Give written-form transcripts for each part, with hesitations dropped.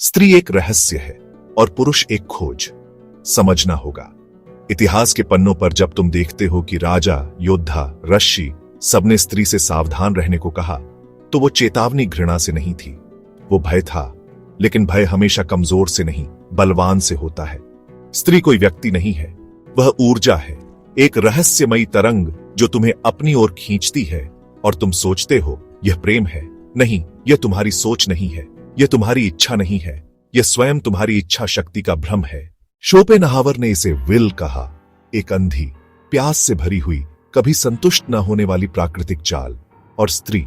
स्त्री एक रहस्य है और पुरुष एक खोज। समझना होगा। इतिहास के पन्नों पर जब तुम देखते हो कि राजा, योद्धा, ऋषि सबने स्त्री से सावधान रहने को कहा, तो वो चेतावनी घृणा से नहीं थी, वो भय था। लेकिन भय हमेशा कमजोर से नहीं, बलवान से होता है। स्त्री कोई व्यक्ति नहीं है, वह ऊर्जा है, एक रहस्यमयी तरंग जो तुम्हें अपनी ओर खींचती है और तुम सोचते हो यह प्रेम है। नहीं, यह तुम्हारी सोच नहीं है, यह तुम्हारी इच्छा नहीं है, यह स्वयं तुम्हारी इच्छा शक्ति का भ्रम है। शोपेनहावर ने इसे विल कहा, एक अंधी, प्यास से भरी हुई, कभी संतुष्ट न होने वाली प्राकृतिक चाल। और स्त्री,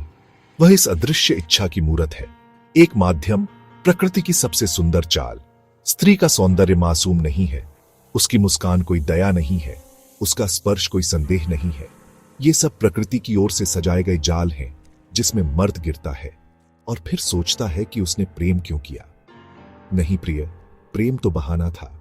वह इस अदृश्य इच्छा की मूरत है, एक माध्यम, प्रकृति की सबसे सुंदर चाल। स्त्री का सौंदर्य मासूम नहीं है, उसकी मुस्कान कोई दया नहीं है, उसका स्पर्श कोई संदेह नहीं है। ये सब प्रकृति की ओर से सजाए गए जाल हैं जिसमें मर्द गिरता है और फिर सोचता है कि उसने प्रेम क्यों किया। नहीं प्रिय, प्रेम तो बहाना था।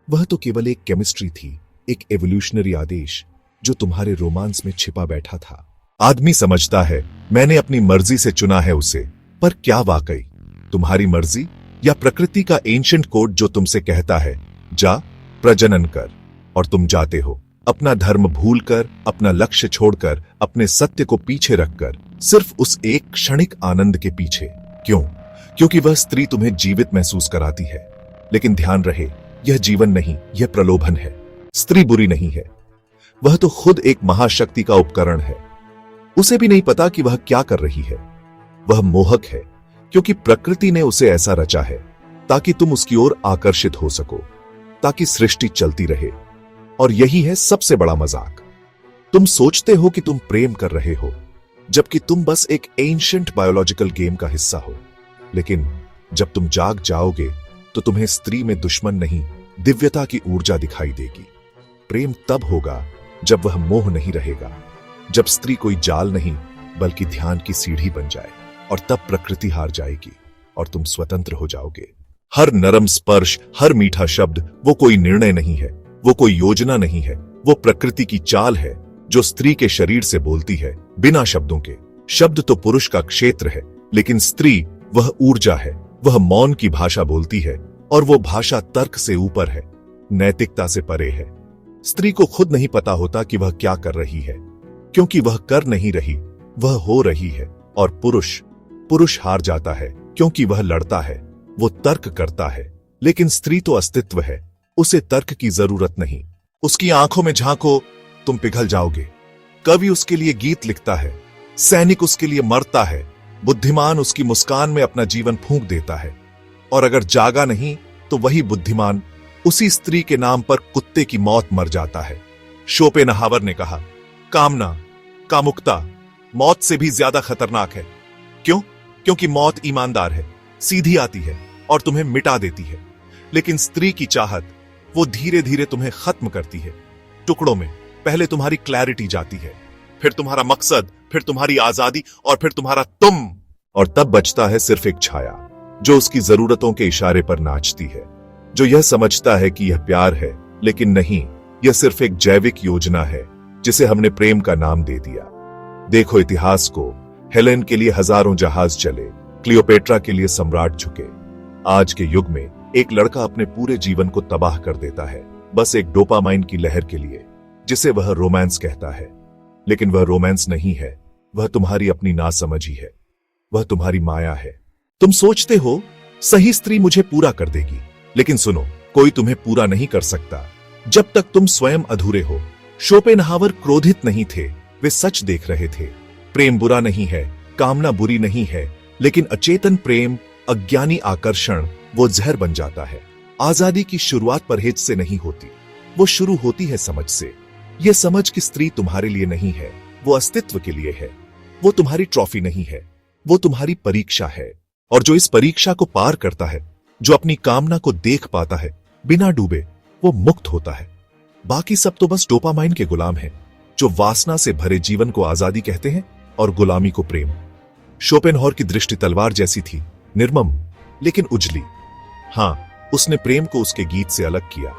वह तो केवल एक केमिस्ट्री थी, एक एवोल्यूशनरी आदेश जो तुम्हारे रोमांस में छिपा बैठा था। आदमी समझता है मैंने अपनी मर्जी से चुना है उसे, पर क्या वाकई तुम्हारी मर्जी या प्रकृति का एंशिएंट कोड जो तुमसे कहता है जा प्रजनन कर, और तुम जाते हो अपना धर्म भूलकर, अपना लक्ष्य छोड़कर, अपने सत्य को पीछे रखकर, सिर्फ उस एक क्षणिक आनंद के पीछे। क्यों? क्योंकि वह स्त्री तुम्हें जीवित महसूस कराती है। लेकिन ध्यान रहे, यह जीवन नहीं, यह प्रलोभन है। स्त्री बुरी नहीं है, वह तो खुद एक महाशक्ति का उपकरण है। उसे भी नहीं पता कि वह क्या कर रही है। वह मोहक है क्योंकि प्रकृति ने उसे ऐसा रचा है ताकि तुम उसकी ओर आकर्षित हो सको, ताकि सृष्टि चलती रहे। और यही है सबसे बड़ा मजाक। तुम सोचते हो कि तुम प्रेम कर रहे हो, जबकि तुम बस एक एंशिएंट बायोलॉजिकल गेम का हिस्सा हो। लेकिन जब तुम जाग जाओगे तो तुम्हें स्त्री में दुश्मन नहीं, दिव्यता की ऊर्जा दिखाई देगी। प्रेम तब होगा जब वह मोह नहीं रहेगा, जब स्त्री कोई जाल नहीं बल्कि ध्यान की सीढ़ी बन जाए, और तब प्रकृति हार जाएगी और तुम स्वतंत्र हो जाओगे। हर नरम स्पर्श, हर मीठा शब्द, वो कोई निर्णय नहीं है, वो कोई योजना नहीं है, वो प्रकृति की चाल है जो स्त्री के शरीर से बोलती है, बिना शब्दों के। शब्द तो पुरुष का क्षेत्र है, लेकिन स्त्री वह ऊर्जा है, वह मौन की भाषा बोलती है, और वो भाषा तर्क से ऊपर है, नैतिकता से परे है। स्त्री को खुद नहीं पता होता कि वह क्या कर रही है, क्योंकि वह कर नहीं रही, वह हो रही है। और पुरुष हार जाता है क्योंकि वह लड़ता है, वो तर्क करता है। लेकिन स्त्री तो अस्तित्व है, उसे तर्क की जरूरत नहीं। उसकी आंखों में झांको, तुम पिघल जाओगे। कवि उसके लिए गीत लिखता है, सैनिक उसके लिए मरता है, बुद्धिमान उसकी मुस्कान में अपना जीवन फूंक देता है। और अगर जागा नहीं तो वही बुद्धिमान उसी स्त्री के नाम पर कुत्ते की मौत मर जाता है। शोपेनहावर ने कहा, कामना, कामुकता मौत से भी ज्यादा खतरनाक है। क्यों? क्योंकि मौत ईमानदार है, सीधी आती है और तुम्हें मिटा देती है। लेकिन स्त्री की चाहत, वो धीरे धीरे तुम्हें खत्म करती है, टुकड़ों में। पहले तुम्हारी क्लैरिटी जाती है, फिर तुम्हारा मकसद, फिर तुम्हारी आजादी, और फिर तुम्हारा तुम। और तब बचता है सिर्फ एक छाया जो उसकी जरूरतों के इशारे पर नाचती है, जो यह समझता है कि यह प्यार है, लेकिन नहीं, यह सिर्फ एक जैविक योजना है जिसे हमने प्रेम का नाम दे दिया। देखो इतिहास को, हेलेन के लिए हजारों जहाज चले, क्लियोपेट्रा के लिए सम्राट झुके। आज के युग में एक लड़का अपने पूरे जीवन को तबाह कर देता है, बस एक डोपामाइन की लहर के लिए, जिसे वह रोमांस कहता है। लेकिन वह रोमांस नहीं है, वह तुम्हारी अपनी नासमझ ही है, वह तुम्हारी माया है। तुम सोचते हो सही स्त्री मुझे पूरा कर देगी, लेकिन सुनो, कोई तुम्हें पूरा नहीं कर सकता जब तक तुम स्वयं अधूरे हो। शोपेनहावर क्रोधित नहीं थे, वे सच देख रहे थे। प्रेम बुरा नहीं है, कामना बुरी नहीं है, लेकिन अचेतन प्रेम, अज्ञानी आकर्षण, वो जहर बन जाता है। आजादी की शुरुआत परहेज से नहीं होती, वो शुरू होती है समझ से। यह समझ कि स्त्री तुम्हारे लिए नहीं है, वो अस्तित्व के लिए है। वो तुम्हारी ट्रॉफी नहीं है, वो तुम्हारी परीक्षा है। और जो इस परीक्षा को पार करता है, जो अपनी कामना को देख पाता है बिना डूबे, वो मुक्त होता है। बाकी सब तो बस डोपामाइन के गुलाम हैं, जो वासना से भरे जीवन को आजादी कहते हैं और गुलामी को प्रेम। शोपेनहावर की दृष्टि तलवार जैसी थी, निर्मम लेकिन उजली। हां, उसने प्रेम को उसके गीत से अलग किया,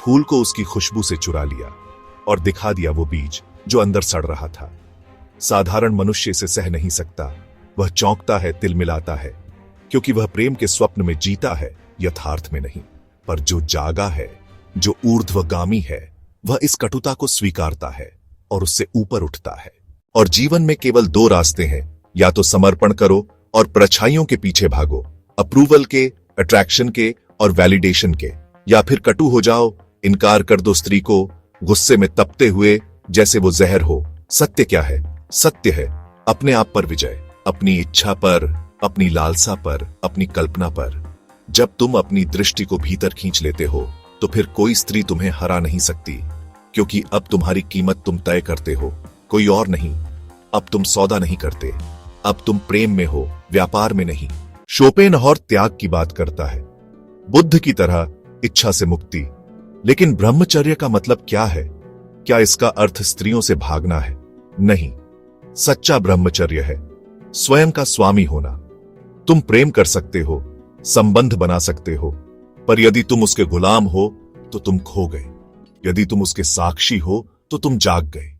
फूल को उसकी खुशबू से चुरा लिया और दिखा दिया वो बीज जो अंदर सड़ रहा था। साधारण मनुष्य इसे सह नहीं सकता, वह चौंकता है, तिलमिलाता है, क्योंकि वह प्रेम के स्वप्न में जीता है, यथार्थ में नहीं। पर जो जागा है, जो ऊर्ध्वगामी है, वह इस कटुता को स्वीकारता है और उससे ऊपर उठता है। और जीवन में केवल दो रास्ते हैं, या तो समर्पण करो और परछाइयों के पीछे भागो, अप्रूवल के, अट्रैक्शन के और वैलिडेशन के, या फिर कटु हो जाओ, इनकार कर दो स्त्री को, गुस्से में तपते हुए जैसे वो जहर हो। सत्य क्या है? सत्य है अपने आप पर विजय, अपनी इच्छा पर, अपनी लालसा पर, अपनी कल्पना पर। जब तुम अपनी दृष्टि को भीतर खींच लेते हो तो फिर कोई स्त्री तुम्हें हरा नहीं सकती, क्योंकि अब तुम्हारी कीमत तुम तय करते हो, कोई और नहीं। अब तुम सौदा नहीं करते, अब तुम प्रेम में हो, व्यापार में नहीं। शोपेनहॉर त्याग की बात करता है, बुद्ध की तरह इच्छा से मुक्ति। लेकिन ब्रह्मचर्य का मतलब क्या है? क्या इसका अर्थ स्त्रियों से भागना है? नहीं, सच्चा ब्रह्मचर्य है स्वयं का स्वामी होना। तुम प्रेम कर सकते हो, संबंध बना सकते हो, पर यदि तुम उसके गुलाम हो तो तुम खो गए। यदि तुम उसके साक्षी हो तो तुम जाग गए।